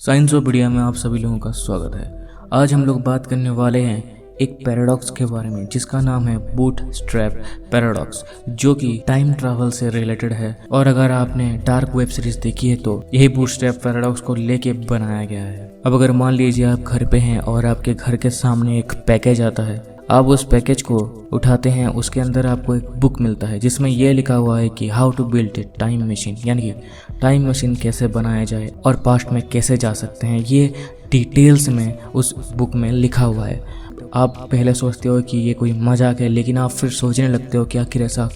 Science और media में आप सभी लोगों का स्वागत है। आज हम लोग बात करने वाले हैं एक पैराडॉक्स के बारे में जिसका नाम है बूटस्ट्रैप पैराडॉक्स, जो कि टाइम ट्रैवल से रिलेटेड है। और अगर आपने डार्क वेब सीरीज देखी है तो यही बूटस्ट्रैप पैराडॉक्स को लेके बनाया गया है। अब अगर मान लीजिए आप घर पे हैं और आपके घर के सामने एक पैकेज आता है, आप उस पैकेज को उठाते हैं, उसके अंदर आपको एक बुक मिलता है जिसमें यह लिखा हुआ है कि how to build a time machine, यानी कि टाइम मशीन कैसे बनाया जाए और पास्ट में कैसे जा सकते हैं। ये डिटेल्स में उस बुक में लिखा हुआ है। आप पहले सोचते हो कि ये कोई मजाक है, लेकिन आप फिर सोचने लगते हो कि आखिर ऐसा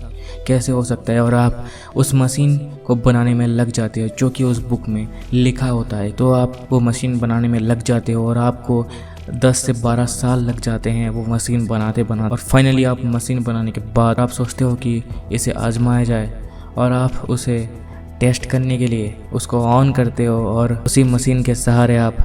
कैसे हो सकता है, और आप उस मशीन को बनाने में लग जाते हो जो कि उस बुक में लिखा होता है। तो आप वो मशीन बनाने में लग जाते हो और आपको 10 से 12 साल लग जाते हैं वो मशीन बनाते बनाते, और फाइनली आप मशीन बनाने के बाद आप सोचते हो कि इसे आजमाया जाए, और आप उसे टेस्ट करने के लिए उसको ऑन करते हो और उसी मशीन के सहारे आप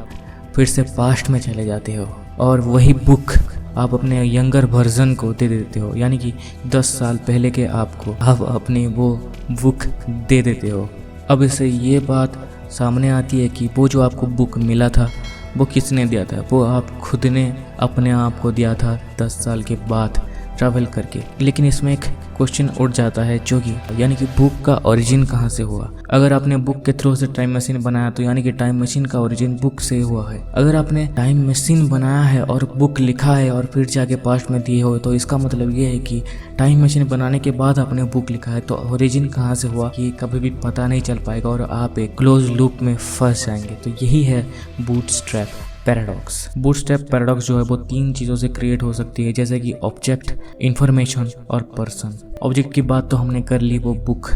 फिर से पास्ट में चले जाते हो और वही बुक आप अपने यंगर वर्जन को दे देते हो, यानी कि 10 साल पहले के आपको आप अपनी वो बुक दे देते हो। अब इससे ये बात सामने आती है कि वो जो आपको बुक मिला था वो किसने दिया था? वो आप खुद ने अपने आप को दिया था 10 साल के बाद ट्रैवल करके। लेकिन इसमें एक क्वेश्चन उठ जाता है, जो कि यानी कि बुक का ओरिजिन कहाँ से हुआ। अगर आपने बुक के थ्रू से टाइम मशीन बनाया तो यानी कि टाइम मशीन का ओरिजिन बुक से हुआ है। अगर आपने टाइम मशीन बनाया है और बुक लिखा है और फिर जाके पास्ट में दिए हो, तो इसका मतलब ये है कि टाइम मशीन बनाने के बाद आपने बुक लिखा है, तो ओरिजिन कहाँ से हुआ ये कभी भी पता नहीं चल पाएगा और आप एक क्लोज लूप में फंस जाएंगे। तो यही है बूटस्ट्रैप पैराडॉक्स। बूटस्ट्रैप पैराडॉक्स जो है वो 3 चीज़ों से क्रिएट हो सकती है, जैसे कि ऑब्जेक्ट, इंफॉर्मेशन और पर्सन। ऑब्जेक्ट की बात तो हमने कर ली, वो बुक।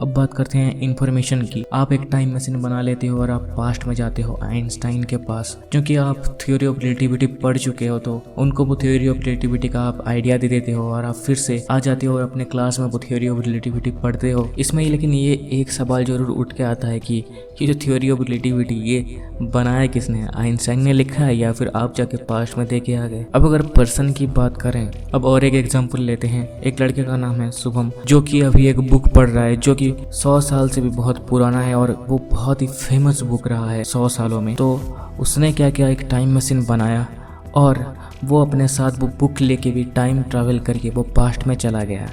अब बात करते हैं इंफॉर्मेशन की। आप एक टाइम मशीन बना लेते हो और आप पास्ट में जाते हो आइंस्टाइन के पास, क्योंकि आप थ्योरी ऑफ रिलेटिविटी पढ़ चुके हो, तो उनको वो थ्योरी ऑफ रिलेटिविटी का आप आइडिया दे देते हो और आप फिर से आ जाते हो और अपने क्लास में वो थ्योरी ऑफ रिलेटिविटी पढ़ते हो। इसमें लेकिन ये एक सवाल जरूर उठ के आता है कि ये जो थ्योरी ऑफ रिलेटिविटी ये बनाया किसने है? आइंस्टाइन ने लिखा है या फिर आप जाके पास्ट में देखे आ गए? अब अगर पर्सन की बात करें, अब और एक एग्जांपल लेते हैं। एक लड़के का नाम है शुभम, जो कि अभी एक बुक पढ़ रहा है जो कि 100 साल से भी बहुत पुराना है और वो बहुत ही फेमस बुक रहा है 100 सालों में। तो उसने क्या किया, एक टाइम मशीन बनाया और वो अपने साथ वो बुक लेके भी टाइम ट्रैवल करके वो पास्ट में चला गया।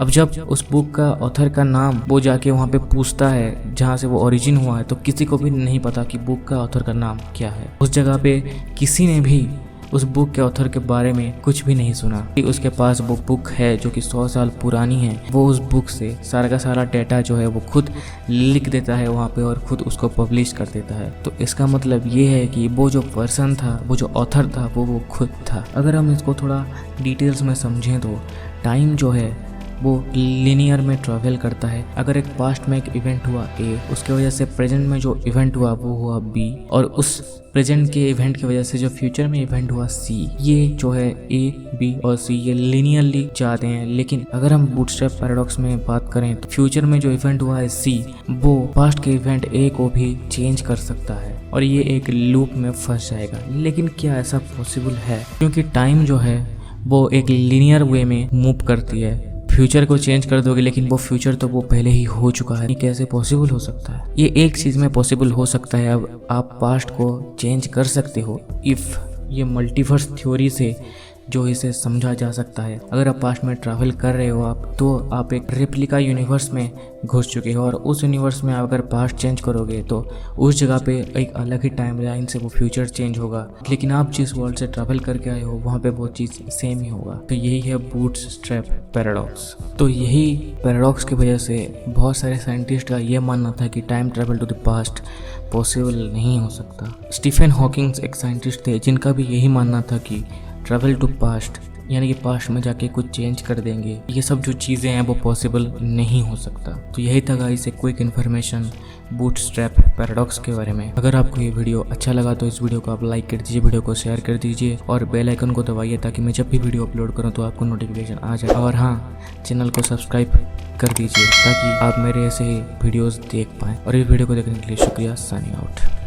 अब जब उस बुक का ऑथर का नाम वो जाके वहाँ पे पूछता है जहाँ से वो ओरिजिन हुआ है, तो किसी को भी नहीं पता कि बुक का ऑथर का नाम क्या है। उस जगह पे किसी ने भी उस बुक के ऑथर के बारे में कुछ भी नहीं सुना। उसके पास वो बुक है जो कि 100 साल पुरानी है। वो उस बुक से सारा का सारा डेटा जो है वो खुद लिख देता है वहाँ पे और खुद उसको पब्लिश कर देता है। तो इसका मतलब ये है कि वो जो पर्सन था, वो जो ऑथर था, वो खुद था। अगर हम इसको थोड़ा डिटेल्स में समझें तो टाइम जो है वो लीनियर में ट्रैवल करता है। अगर एक पास्ट में एक इवेंट हुआ ए, उसके वजह से प्रेजेंट में जो इवेंट हुआ वो हुआ बी, और उस प्रेजेंट के इवेंट की वजह से जो फ्यूचर में इवेंट हुआ सी। ये जो है ए, बी और सी ये लीनियरली जाते हैं। लेकिन अगर हम बूटस्ट्रैप पैराडॉक्स में बात करें तो फ्यूचर में जो इवेंट हुआ है सी, वो पास्ट के इवेंट ए को भी चेंज कर सकता है और ये एक लूप में फंस जाएगा। लेकिन क्या ऐसा पॉसिबल है? क्योंकि टाइम जो है वो एक लीनियर वे में मूव करती है। फ्यूचर को चेंज कर दोगे लेकिन वो फ्यूचर तो वो पहले ही हो चुका है। ये कैसे पॉसिबल हो सकता है? ये एक चीज़ में पॉसिबल हो सकता है, अब आप पास्ट को चेंज कर सकते हो इफ़ ये मल्टीवर्स थ्योरी से जो इसे समझा जा सकता है। अगर आप पास्ट में ट्रैवल कर रहे हो तो आप एक रेप्लिका यूनिवर्स में घुस चुके हो और उस यूनिवर्स में आप अगर पास्ट चेंज करोगे तो उस जगह पे एक अलग ही टाइम लाइन से वो फ्यूचर चेंज होगा। लेकिन आप जिस वर्ल्ड से ट्रैवल करके आए हो वहाँ पे वो चीज़ सेम ही होगा। तो यही है बूटस्ट्रैप पैराडॉक्स। तो यही पैराडॉक्स की वजह से बहुत सारे साइंटिस्ट का ये मानना था कि time travel to the past possible नहीं हो सकता। स्टीफन हॉकिंग एक साइंटिस्ट थे जिनका भी यही मानना था कि ट्रैवल टू पास्ट यानी कि पास्ट में जाके कुछ चेंज कर देंगे, ये सब जो चीज़ें हैं वो पॉसिबल नहीं हो सकता। तो यही था गाइस एक क्विक इन्फॉर्मेशन बूटस्ट्रैप पैराडॉक्स के बारे में। अगर आपको ये वीडियो अच्छा लगा तो इस वीडियो को आप लाइक कर दीजिए, वीडियो को शेयर कर दीजिए और बेल आइकन को दबाइए ताकि मैं जब भी वीडियो अपलोड करूँ तो आपको नोटिफिकेशन आ जाए। और हाँ, चैनल को सब्सक्राइब कर दीजिए ताकि आप मेरे ऐसे ही वीडियोज़ देख पाएँ। और इस वीडियो को देखने के लिए शुक्रिया। Signing out.